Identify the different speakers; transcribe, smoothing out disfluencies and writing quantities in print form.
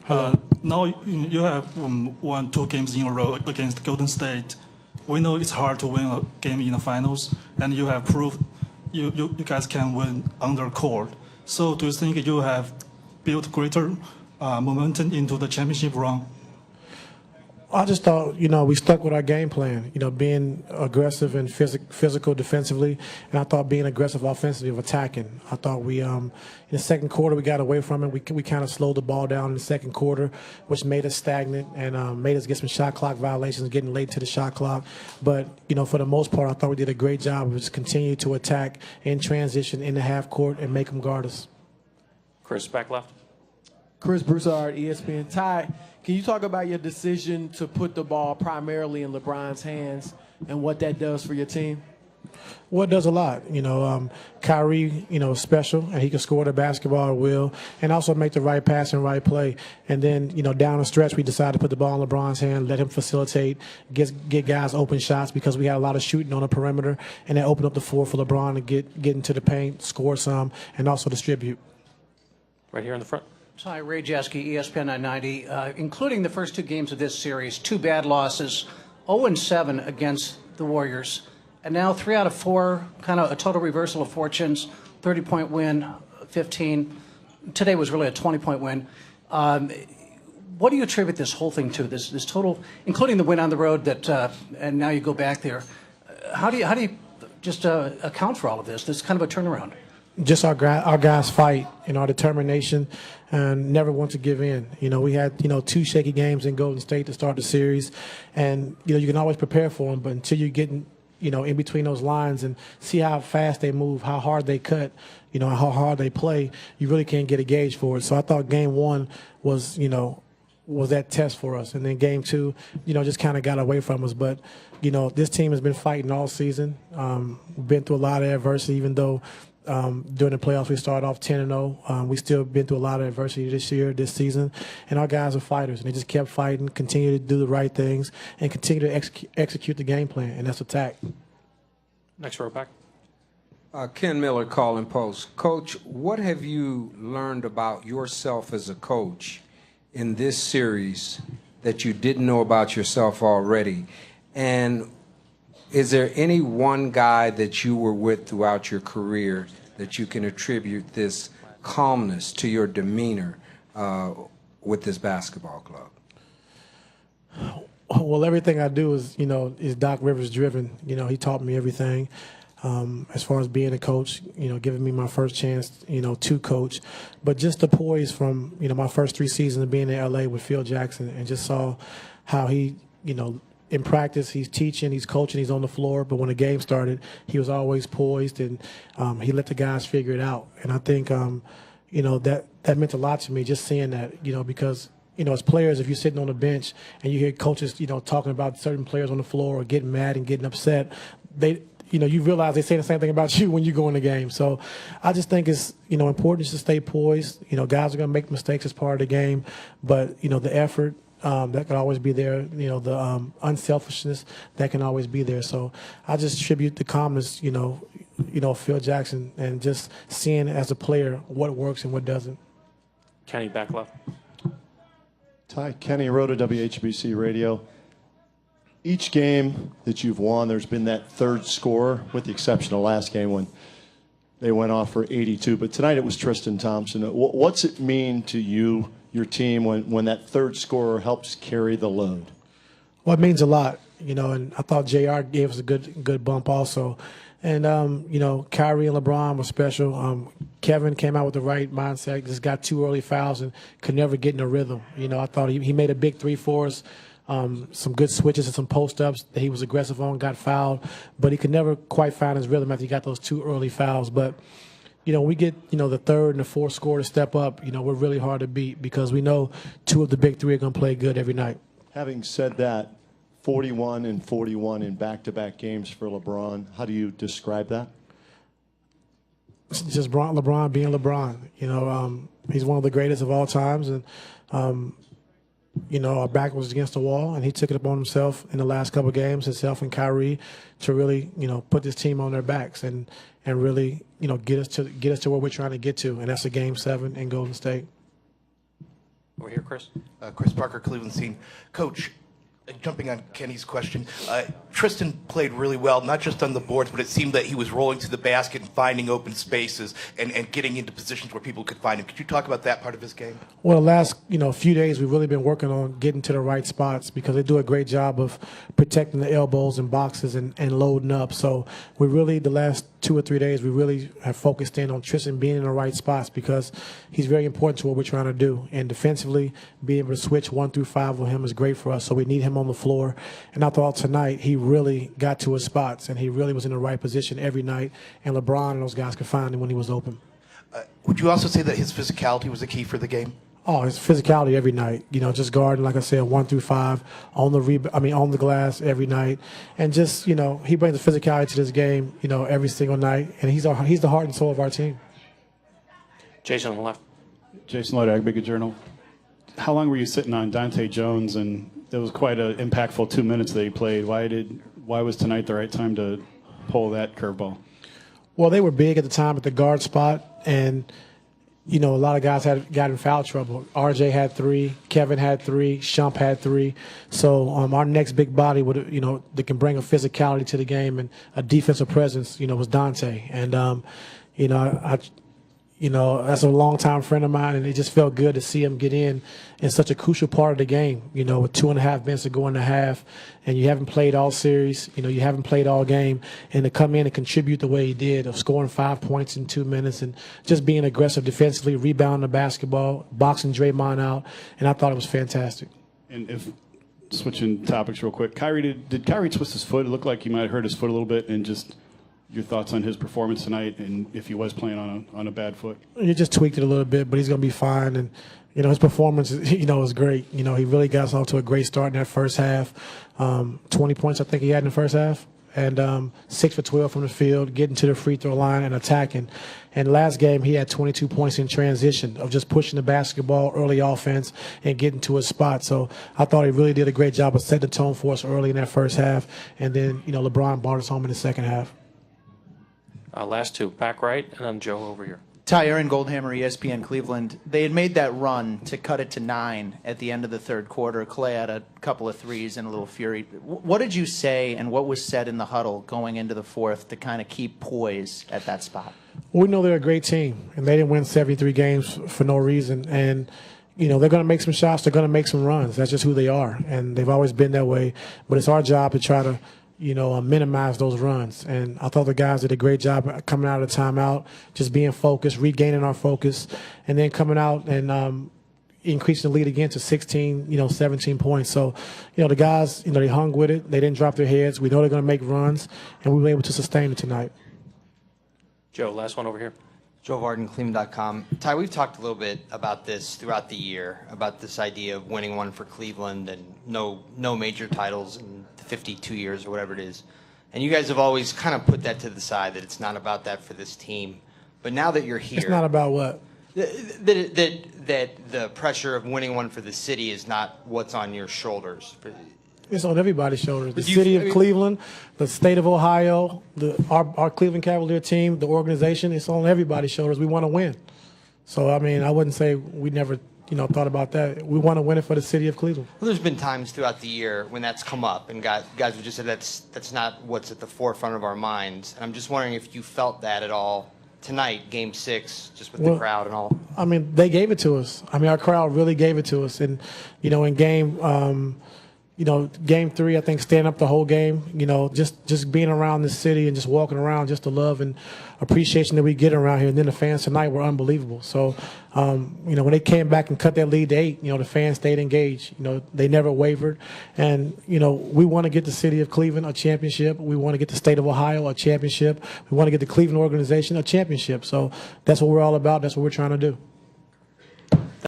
Speaker 1: Now you have won 2 games in a row against Golden State. We know it's hard to win a game in the finals, and you have proved you guys can win under court. So do you think you have built greater momentum into the championship run?
Speaker 2: I just thought, we stuck with our game plan, being aggressive and physical defensively, and I thought being aggressive offensively of attacking. I thought we, in the second quarter, we got away from it. We kind of slowed the ball down in the second quarter, which made us stagnant and made us get some shot clock violations, getting late to the shot clock. But, for the most part, I thought we did a great job of just continue to attack in transition in the half court and make them guard us.
Speaker 3: Chris, back left.
Speaker 4: Chris Broussard, ESPN. Ty, can you talk about your decision to put the ball primarily in LeBron's hands and what that does for your team?
Speaker 2: Well, it does a lot. Kyrie, is special, and he can score the basketball at will and also make the right pass and right play. And then, down the stretch, we decided to put the ball in LeBron's hand, let him facilitate, get guys open shots because we had a lot of shooting on the perimeter, and that opened up the floor for LeBron to get into the paint, score some, and also distribute.
Speaker 3: Right here in the front.
Speaker 5: Hi, Ray Jeske, ESPN 990. Including the first 2 games of this series, 2 bad losses, 0-7 against the Warriors, and now 3 out of 4, kind of a total reversal of fortunes, 30-point win, 15. Today was really a 20-point win. What do you attribute this whole thing to, this total, including the win on the road that, and now you go back there? How do you just account for all of this? This is kind of a turnaround.
Speaker 2: Just our guys fight and our determination and never want to give in. We had, 2 shaky games in Golden State to start the series. And, you can always prepare for them. But until you get, in between those lines and see how fast they move, how hard they cut, how hard they play, you really can't get a gauge for it. So I thought game 1 was that test for us. And then game 2, just kind of got away from us. But, this team has been fighting all season. We've been through a lot of adversity, even though during the playoffs we started off 10-0. We still been through a lot of adversity this season. And our guys are fighters, and they just kept fighting, continue to do the right things, and continue to execute the game plan, and that's attack.
Speaker 3: Next row back.
Speaker 6: Ken Miller, Calling Post. Coach, what have you learned about yourself as a coach in this series that you didn't know about yourself already? And is there any one guy that you were with throughout your career that you can attribute this calmness to your demeanor with this basketball club?
Speaker 2: Well, everything I do is Doc Rivers driven. He taught me everything. As far as being a coach, giving me my first chance, to coach. But just the poise from, my first 3 seasons of being in L.A. with Phil Jackson, and just saw how he, in practice, he's teaching, he's coaching, he's on the floor. But when the game started, he was always poised, and he let the guys figure it out. And I think, that meant a lot to me, just seeing that, because, as players, if you're sitting on the bench and you hear coaches, talking about certain players on the floor or getting mad and getting upset, you realize they say the same thing about you when you go in the game. So I just think it's, important just to stay poised. Guys are going to make mistakes as part of the game, but, the effort, that can always be there, the unselfishness that can always be there. So I just attribute the calmness, Phil Jackson, and just seeing as a player what works and what doesn't.
Speaker 3: Kenny, back left.
Speaker 7: Ty, Kenny Rhoda, WHBC Radio. Each game that you've won, there's been that third scorer, with the exception of last game when they went off for 82. But tonight it was Tristan Thompson. What's it mean to you, your team, when that third scorer helps carry the load?
Speaker 2: Well, it means a lot, and I thought JR gave us a good bump also. And, Kyrie and LeBron were special. Kevin came out with the right mindset, just got 2 early fouls and could never get in a rhythm. I thought he made a big 3 for us. Some good switches and some post-ups that he was aggressive on, got fouled, but he could never quite find his rhythm after he got those 2 early fouls. But, we get, the third and the fourth score to step up, we're really hard to beat because we know 2 of the big 3 are going to play good every night.
Speaker 7: Having said that, 41 and 41 in back-to-back games for LeBron, how do you describe that?
Speaker 2: It's just LeBron being LeBron. He's one of the greatest of all times, and our back was against the wall, and he took it upon himself in the last couple of games, himself and Kyrie, to really, put this team on their backs and really, get us to where we're trying to get to, and that's a Game 7 in Golden State.
Speaker 3: Over here, Chris.
Speaker 8: Chris Parker, Cleveland Scene. Coach, jumping on Kenny's question, Tristan played really well, not just on the boards, but it seemed that he was rolling to the basket and finding open spaces and getting into positions where people could find him. Could you talk about that part of his game?
Speaker 2: Well, the last few days we've really been working on getting to the right spots because they do a great job of protecting the elbows and boxes and loading up. So we really, the last 2 or 3 days, we really have focused in on Tristan being in the right spots because he's very important to what we're trying to do. And defensively, being able to switch 1 through 5 with him is great for us. So we need him on the floor. And I thought tonight he really got to his spots and he really was in the right position every night. And LeBron and those guys could find him when he was open.
Speaker 8: Would you also say that his physicality was the key for the game?
Speaker 2: Oh, his physicality every night. Just guarding, like I said, 1 through 5 on the glass every night, and just he brings the physicality to this game. Every single night, and he's the heart and soul of our team.
Speaker 3: Jason on the left.
Speaker 9: Jason Lloyd, Ag Big Journal. How long were you sitting on Dante Jones? And it was quite an impactful 2 minutes that he played. Why was tonight the right time to pull that curveball?
Speaker 2: Well, they were big at the time at the guard spot, and a lot of guys got in foul trouble. RJ had 3, Kevin had 3, Shump had 3. So our next big body that can bring a physicality to the game and a defensive presence, was Dante. And that's a longtime friend of mine, and it just felt good to see him get in such a crucial part of the game, with 2.5 minutes to go in the half, and you haven't played all series, you haven't played all game, and to come in and contribute the way he did of scoring 5 points in 2 minutes and just being aggressive defensively, rebounding the basketball, boxing Draymond out, and I thought it was fantastic.
Speaker 9: And if switching topics real quick, Kyrie, did Kyrie twist his foot? It looked like he might have hurt his foot a little bit, and just your thoughts on his performance tonight, and if he was playing on a bad foot?
Speaker 2: He just tweaked it a little bit, but he's going to be fine. And his performance, is great. He really got us off to a great start in that first half. 20 points, I think he had in the first half, and 6 for 12 from the field, getting to the free throw line and attacking. And last game, he had 22 points in transition of just pushing the basketball, early offense, and getting to his spot. So I thought he really did a great job of setting the tone for us early in that first half. And then, LeBron brought us home in the second half.
Speaker 3: Last two, back right, and then Joe over here.
Speaker 10: Tyronn, Goldhammer, ESPN Cleveland. They had made that run to cut it to 9 at the end of the third quarter. Clay had a couple of threes and a little fury. What did you say and what was said in the huddle going into the fourth to kind of keep poise at that spot?
Speaker 2: Well, we know they're a great team, and they didn't win 73 games for no reason. And they're going to make some shots. They're going to make some runs. That's just who they are, and they've always been that way. But it's our job to try to minimize those runs. And I thought the guys did a great job coming out of the timeout, just being focused, regaining our focus, and then coming out and increasing the lead again to 16, 17 points. So, the guys, they hung with it. They didn't drop their heads. We know they're going to make runs, and we were able to sustain it tonight.
Speaker 3: Joe, last one over here.
Speaker 11: Joe Varden, Cleveland.com. Ty, we've talked a little bit about this throughout the year, about this idea of winning one for Cleveland and no major titles in 52 years or whatever it is. And you guys have always kind of put that to the side, that it's not about that for this team. But now that you're here...
Speaker 2: It's not about what?
Speaker 11: That the pressure of winning one for the city is not what's on your shoulders.
Speaker 2: It's on everybody's shoulders. The city of Cleveland, the state of Ohio, our Cleveland Cavalier team, the organization, it's on everybody's shoulders. We want to win. So, I wouldn't say we never, thought about that. We want to win it for the city of Cleveland.
Speaker 11: Well, there's been times throughout the year when that's come up, and guys have just said that's not what's at the forefront of our minds. And I'm just wondering if you felt that at all tonight, Game 6, just with the crowd and all.
Speaker 2: They gave it to us. Our crowd really gave it to us. And, in Game 3, I think staying up the whole game, just being around the city and just walking around, just the love and appreciation that we get around here. And then the fans tonight were unbelievable. So, when they came back and cut that lead to 8, the fans stayed engaged. They never wavered. And, we want to get the city of Cleveland a championship. We want to get the state of Ohio a championship. We want to get the Cleveland organization a championship. So that's what we're all about. That's what we're trying to do.